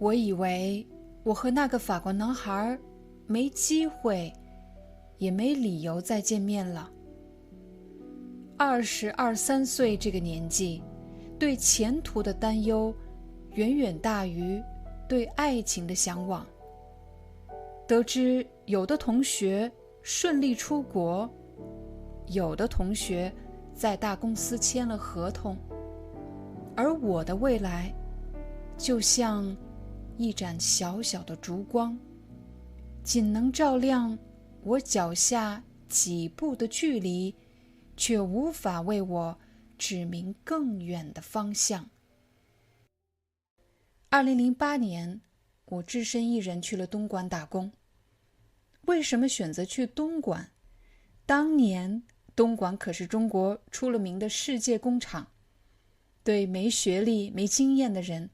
我以为我和那个法国男孩没机会，也没理由再见面了。22、23岁这个年纪，对前途的担忧远远大于对爱情的向往。得知有的同学顺利出国，有的同学在大公司签了合同，而我的未来就像一盏小小的烛光，仅能照亮我脚下几步的距离，却无法为我指明更远的方向。2008年，我只身一人去了东莞打工。为什么选择去东莞？当年东莞可是中国出了名的世界工厂，对没学历、没经验的人，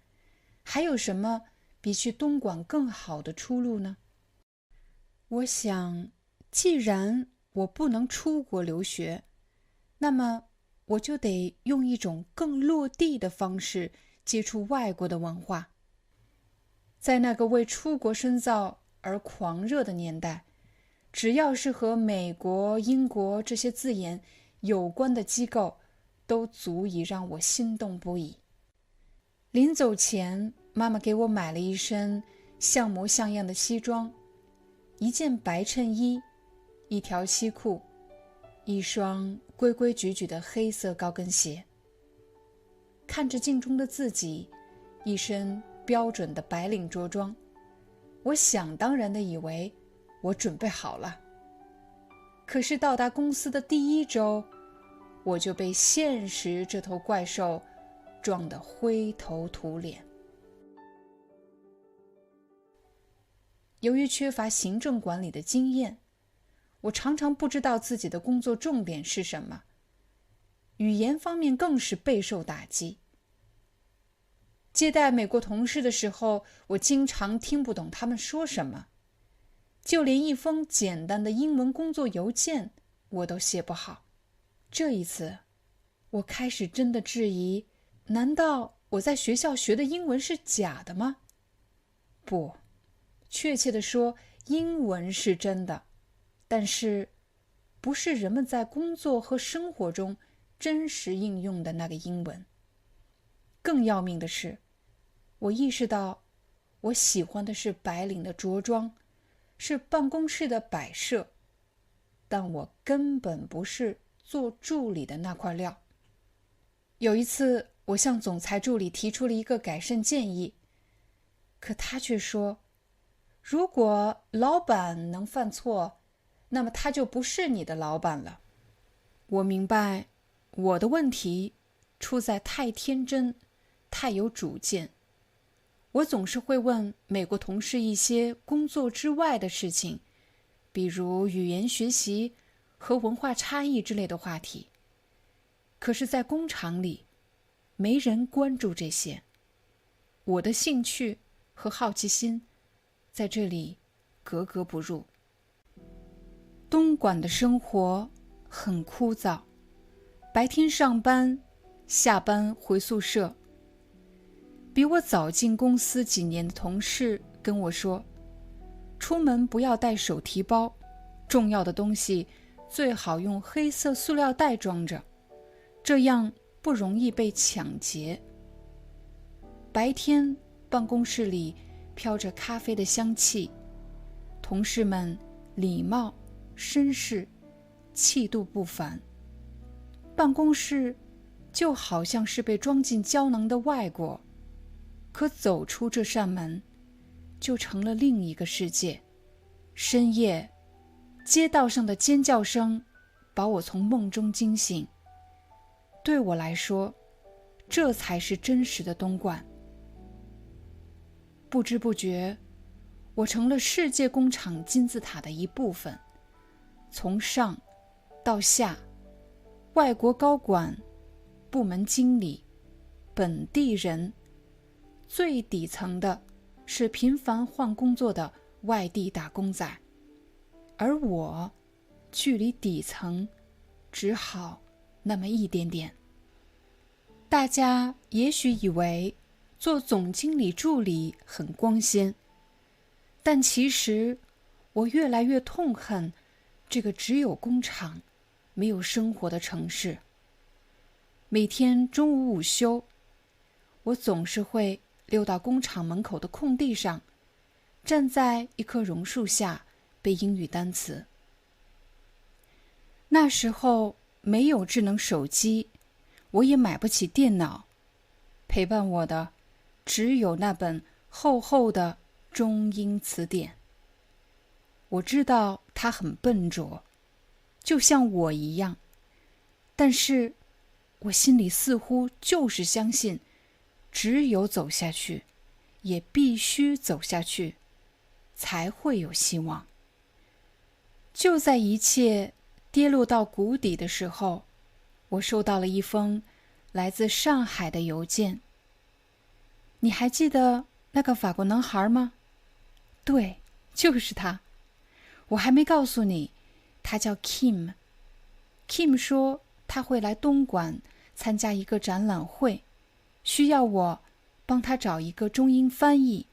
还有什么比去东莞更好的出路呢？我想，既然我不能出国留学，那么我就得用一种更落地的方式接触外国的文化。在那个为出国深造而狂热的年代，只要是和美国、英国这些字眼有关的机构，都足以让我心动不已。临走前，妈妈给我买了一身像模像样的西装，一件白衬衣，一条西裤，一双规规矩矩的黑色高跟鞋。看着镜中的自己，一身标准的白领着装，我想当然地以为我准备好了。可是到达公司的第1周，我就被现实这头怪兽撞得灰头土脸。由于缺乏行政管理的经验，我常常不知道自己的工作重点是什么，语言方面更是备受打击。接待美国同事的时候，我经常听不懂他们说什么，就连一封简单的英文工作邮件我都写不好。这一次，我开始真的质疑，难道我在学校学的英文是假的吗？不，确切地说，英文是真的，但是不是人们在工作和生活中真实应用的那个英文。更要命的是，我意识到我喜欢的是白领的着装，是办公室的摆设，但我根本不是做助理的那块料。有一次，我向总裁助理提出了一个改善建议，可他却说，如果老板能犯错，那么他就不是你的老板了。我明白，我的问题出在太天真，太有主见。我总是会问美国同事一些工作之外的事情，比如语言学习和文化差异之类的话题。可是在工厂里，没人关注这些。我的兴趣和好奇心在这里格格不入。东莞的生活很枯燥，白天上班，下班回宿舍。比我早进公司几年的同事跟我说，出门不要带手提包，重要的东西最好用黑色塑料袋装着，这样不容易被抢劫。白天办公室里飘着咖啡的香气，同事们礼貌绅士，气度不凡。办公室就好像是被装进胶囊的外国，可走出这扇门，就成了另一个世界。深夜，街道上的尖叫声把我从梦中惊醒。对我来说，这才是真实的东莞。不知不觉，我成了世界工厂金字塔的一部分。从上到下，外国高管、部门经理、本地人，最底层的是频繁换工作的外地打工仔，而我距离底层只好那么一点点。大家也许以为做总经理助理很光鲜，但其实我越来越痛恨这个只有工厂没有生活的城市。每天中午午休，我总是会溜到工厂门口的空地上，站在一棵榕树下背英语单词。那时候没有智能手机，我也买不起电脑，陪伴我的只有那本厚厚的中英词典。我知道它很笨拙，就像我一样，但是我心里似乎就是相信，只有走下去，也必须走下去，才会有希望。就在一切跌落到谷底的时候，我收到了一封来自上海的邮件。你还记得那个法国男孩吗？对，就是他。我还没告诉你，他叫 Kim。Kim 说他会来东莞参加一个展览会，需要我帮他找一个中英翻译。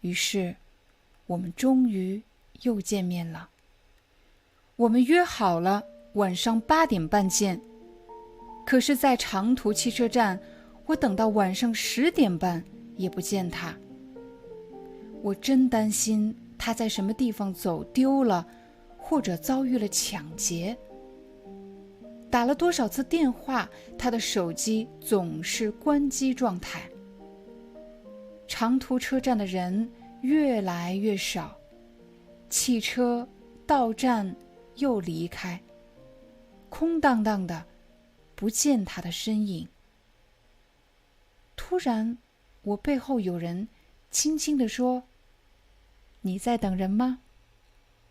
于是我们终于又见面了。我们约好了晚上8点半见，可是在长途汽车站，我等到晚上10点半也不见他。我真担心他在什么地方走丢了，或者遭遇了抢劫。打了多少次电话，他的手机总是关机状态。长途车站的人越来越少，汽车到站又离开，空荡荡的，不见他的身影。突然，我背后有人轻轻地说：“你在等人吗？”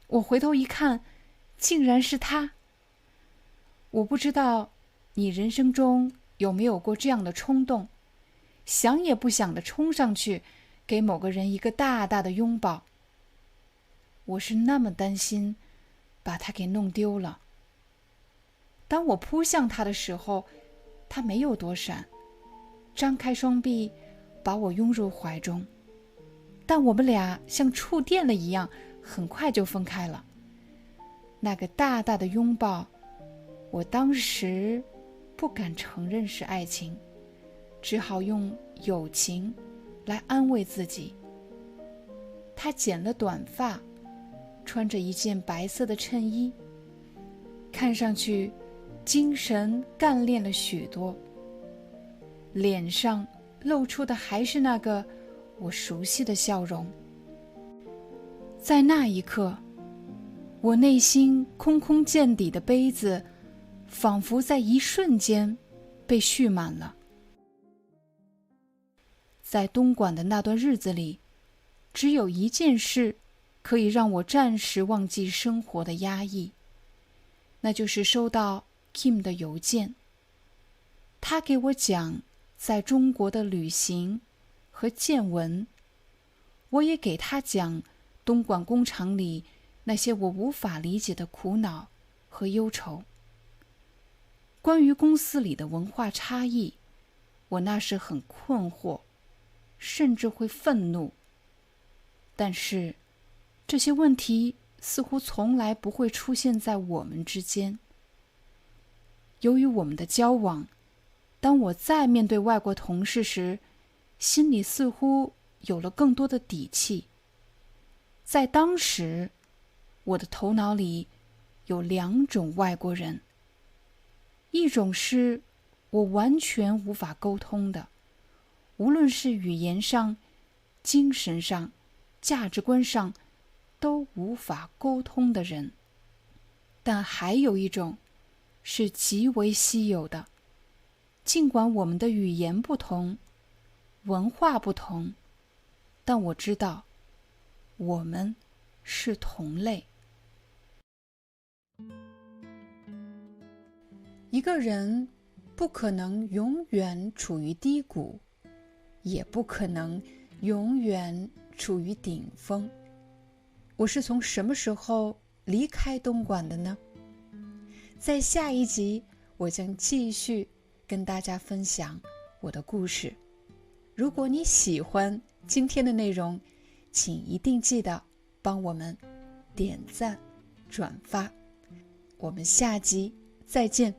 我回头一看，竟然是他。我不知道你人生中有没有过这样的冲动，想也不想地冲上去，给某个人一个大大的拥抱。我是那么担心把他给弄丢了。当我扑向他的时候，他没有躲闪，张开双臂把我拥入怀中。但我们俩像触电了一样，很快就分开了。那个大大的拥抱，我当时不敢承认是爱情，只好用友情来安慰自己。他剪了短发，穿着一件白色的衬衣，看上去精神干练了许多，脸上露出的还是那个我熟悉的笑容。在那一刻，我内心空空见底的杯子仿佛在一瞬间被蓄满了。在东莞的那段日子里，只有一件事可以让我暂时忘记生活的压抑，那就是收到 Kim 的邮件。他给我讲在中国的旅行和见闻，我也给他讲东莞工厂里那些我无法理解的苦恼和忧愁。关于公司里的文化差异，我那时很困惑，甚至会愤怒。但是这些问题似乎从来不会出现在我们之间。由于我们的交往，当我再面对外国同事时，心里似乎有了更多的底气。在当时，我的头脑里有2种外国人，一种是我完全无法沟通的，无论是语言上、精神上、价值观上都无法沟通的人。但还有一种是极为稀有的，尽管我们的语言不同，文化不同，但我知道我们是同类。一个人不可能永远处于低谷，也不可能永远处于顶峰。我是从什么时候离开东莞的呢？在下一集，我将继续跟大家分享我的故事。如果你喜欢今天的内容，请一定记得帮我们点赞、转发。我们下集再见。